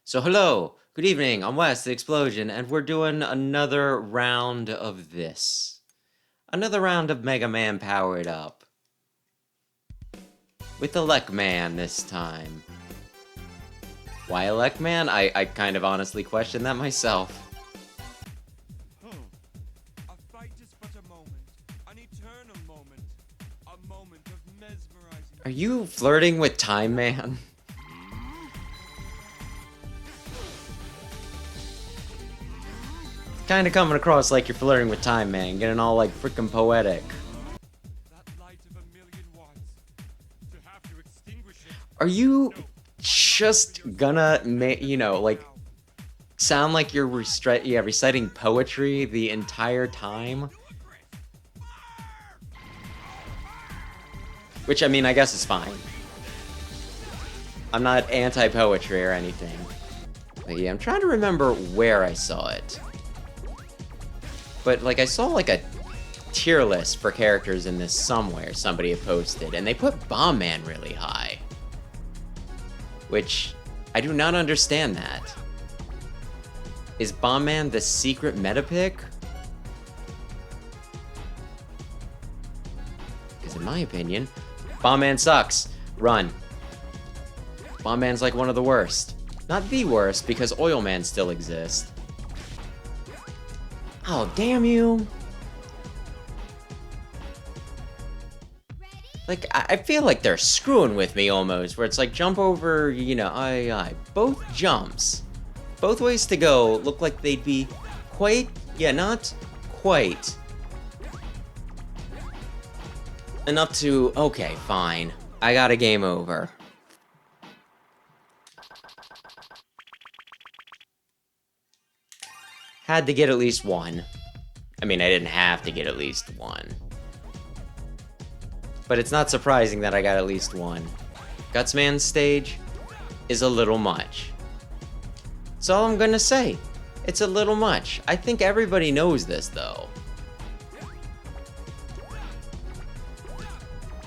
So hello, good evening, I'm Wes, the Explosion, and we're doing another round of this. Another round of Mega Man powered up. With Elec Man this time. Why Elec Man? I kind of honestly question that myself. A fight is but a moment, an eternal moment, a moment of mesmerizing. Are you flirting with Time Man? Kinda coming across like you're flirting with Time Man, getting all like freaking poetic. That light of a million watts. To have to extinguish it. Are you just gonna, like, sound like you're reciting poetry the entire time? Which, I mean, I guess is fine. I'm not anti-poetry or anything. But yeah, I'm trying to remember where I saw it. But, like, I saw, like, a tier list for characters in this somewhere somebody had posted, and they put Bomb Man really high. Which, I do not understand that. Is Bomb Man the secret meta pick? Because in my opinion, Bomb Man sucks. Run. Bomb Man's like one of the worst. Not the worst, because Oil Man still exists. Oh, damn you. Like, I feel like they're screwing with me almost, where it's like jump over, both jumps. Both ways to go look like they'd be quite, not quite. Enough to, okay, fine. I got a game over. Had to get at least one. I mean, I didn't have to get at least one. But it's not surprising that I got at least one. Gutsman's stage is a little much. That's all I'm gonna say. It's a little much. I think everybody knows this, though.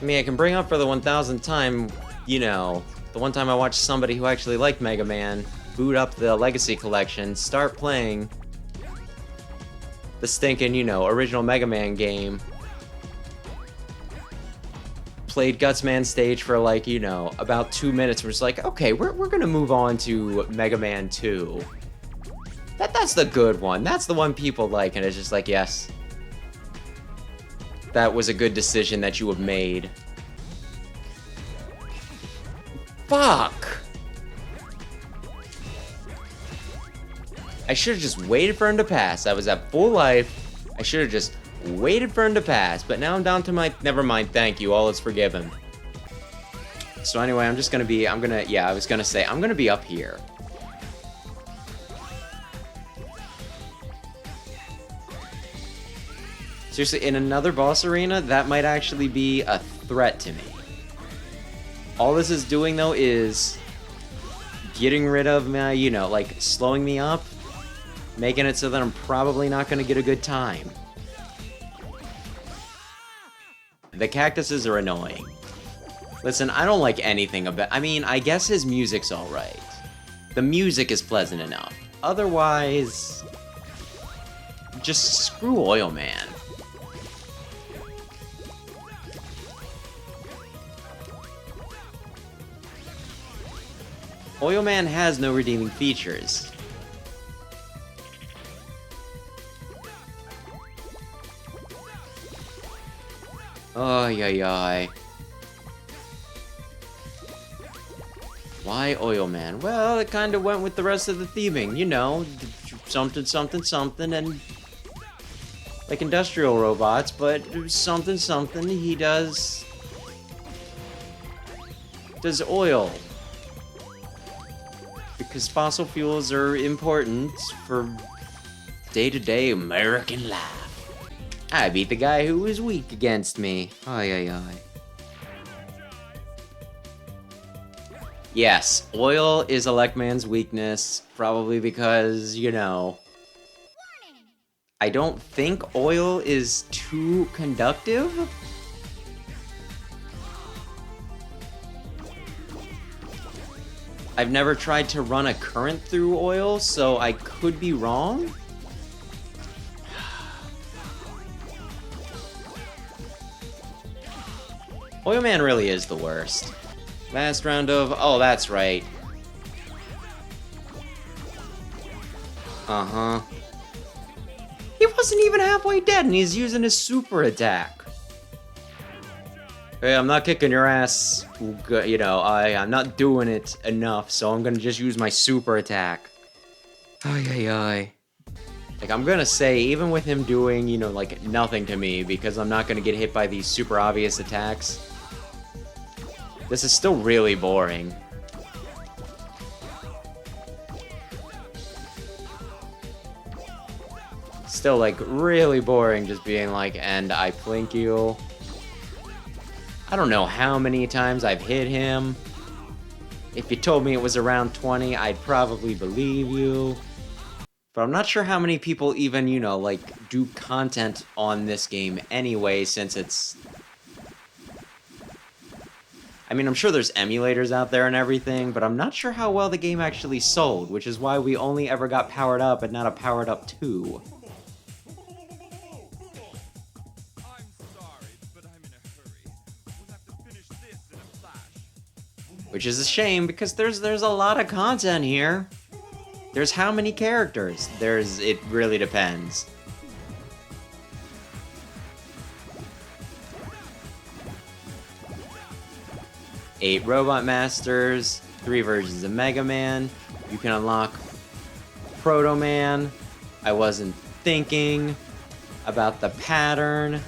I mean, I can bring up for the 1000th time, the one time I watched somebody who actually liked Mega Man boot up the Legacy Collection, start playing the stinking, original Mega Man game. Played Gutsman stage for like, about 2 minutes. We're just like, okay, we're gonna move on to Mega Man 2. That's the good one. That's the one people like, and it's just like, yes. That was a good decision that you have made. Fuck! I should have just waited for him to pass. I was at full life. I should have just waited for him to pass, but now I'm down to my... Never mind, thank you, all is forgiven. So anyway, I was gonna say, I'm gonna be up here. Seriously, in another boss arena, that might actually be a threat to me. All this is doing, though, is getting rid of my, like, slowing me up, making it so that I'm probably not gonna get a good time. The cactuses are annoying. Listen, I don't like anything about... I mean, I guess his music's alright. The music is pleasant enough. Otherwise... just screw Oil Man. Oil Man has no redeeming features. Ay. Why Oil Man? Well, it kind of went with the rest of the theming, something, and like industrial robots, but something, he does oil. Because fossil fuels are important for day-to-day American life. I beat the guy who was weak against me. Ay. Yes, oil is Elec Man's weakness, probably because, I don't think oil is too conductive. I've never tried to run a current through oil, so I could be wrong. Oil Man really is the worst. Last round of... Oh, that's right. Uh-huh. He wasn't even halfway dead, and he's using his super attack. Hey, I'm not kicking your ass. You know, I'm not doing it enough, so I'm gonna just use my super attack. Ay, ay, ay. Like, I'm gonna say, even with him doing, you know, like, nothing to me, because I'm not gonna get hit by these super obvious attacks, this is still really boring. Still, like, really boring just being like, and I plink you. I don't know how many times I've hit him. If you told me it was around 20, I'd probably believe you. But I'm not sure how many people even, you know, like, do content on this game anyway, since it's... I mean, I'm sure there's emulators out there and everything, but I'm not sure how well the game actually sold, which is why we only ever got Powered Up and not a Powered Up 2. Which is a shame, because there's a lot of content here. There's how many characters? It really depends. 8 Robot Masters, 3 versions of Mega Man. You can unlock Proto Man. I wasn't thinking about the pattern.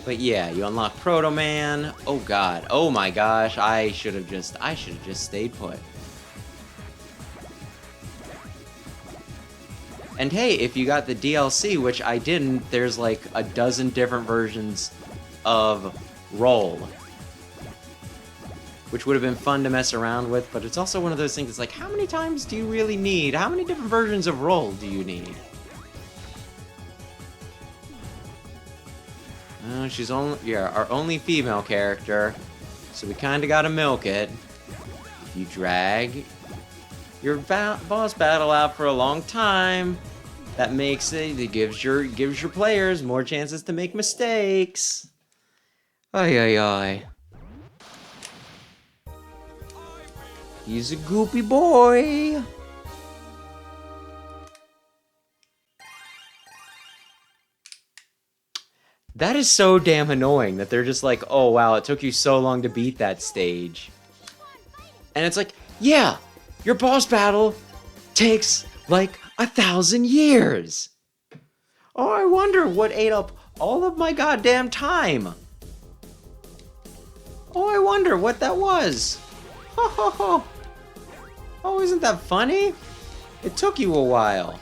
But yeah, you unlock Proto Man. Oh god. Oh my gosh. I should have just stayed put. And hey, if you got the DLC, which I didn't, there's like a dozen different versions of Roll. Which would have been fun to mess around with, but it's also one of those things that's like, how many times do you really need? How many different versions of Roll do you need? She's only, yeah, our only female character, so we kinda gotta milk it. If you drag your boss battle out for a long time, that makes it gives your players more chances to make mistakes. Ay ay ay. He's a goopy boy. That is so damn annoying that they're just like, oh wow, it took you so long to beat that stage. And it's like, yeah, your boss battle takes like 1,000 years. Oh, I wonder what ate up all of my goddamn time. Oh, I wonder what that was. Ho ho ho. Oh, isn't that funny? It took you a while.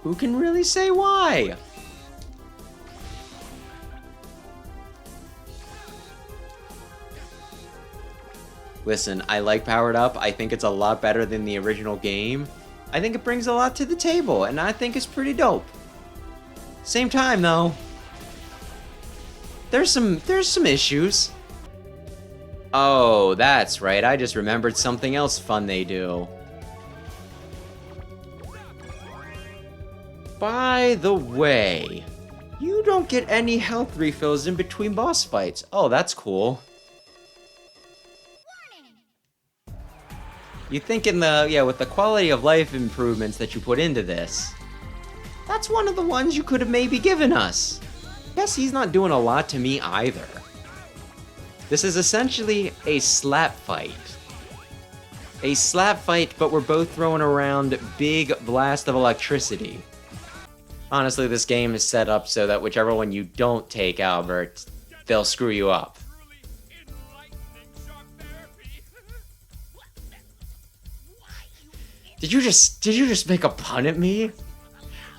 Who can really say why? Listen, I like Powered Up. I think it's a lot better than the original game. I think it brings a lot to the table, and I think it's pretty dope. Same time, though, there's some issues. Oh, that's right. I just remembered something else fun they do. By the way, you don't get any health refills in between boss fights. Oh, that's cool. You think with the quality of life improvements that you put into this, that's one of the ones you could have maybe given us. Guess he's not doing a lot to me either. This is essentially a slap fight. A slap fight, but we're both throwing around big blast of electricity. Honestly, this game is set up so that whichever one you don't take, Albert, they'll screw you up. Did you just make a pun at me?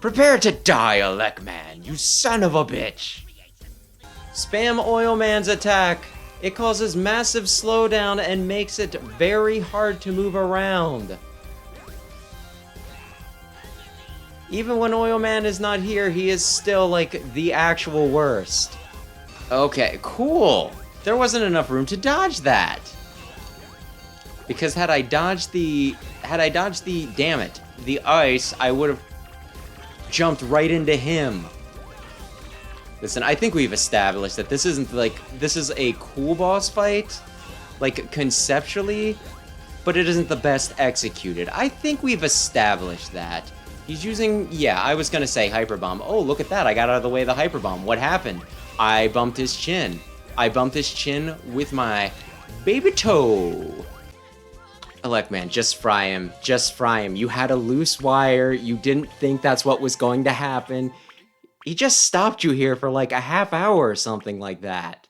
Prepare to die, Elec Man, you son of a bitch! Spam Oil Man's attack. It causes massive slowdown and makes it very hard to move around. Even when Oil Man is not here, he is still, like, the actual worst. Okay, cool. There wasn't enough room to dodge that. Because had I dodged the damn it, the ice, I would have jumped right into him. Listen, I think we've established that this isn't like, this is a cool boss fight, like conceptually, but it isn't the best executed. I think we've established that. He's using, yeah, I was gonna say Hyper Bomb. Oh, look at that, I got out of the way of the Hyper Bomb. What happened? I bumped his chin. I bumped his chin with my baby toe. Elec Man, just fry him. Just fry him. You had a loose wire. You didn't think that's what was going to happen. He just stopped you here for like a half hour or something like that.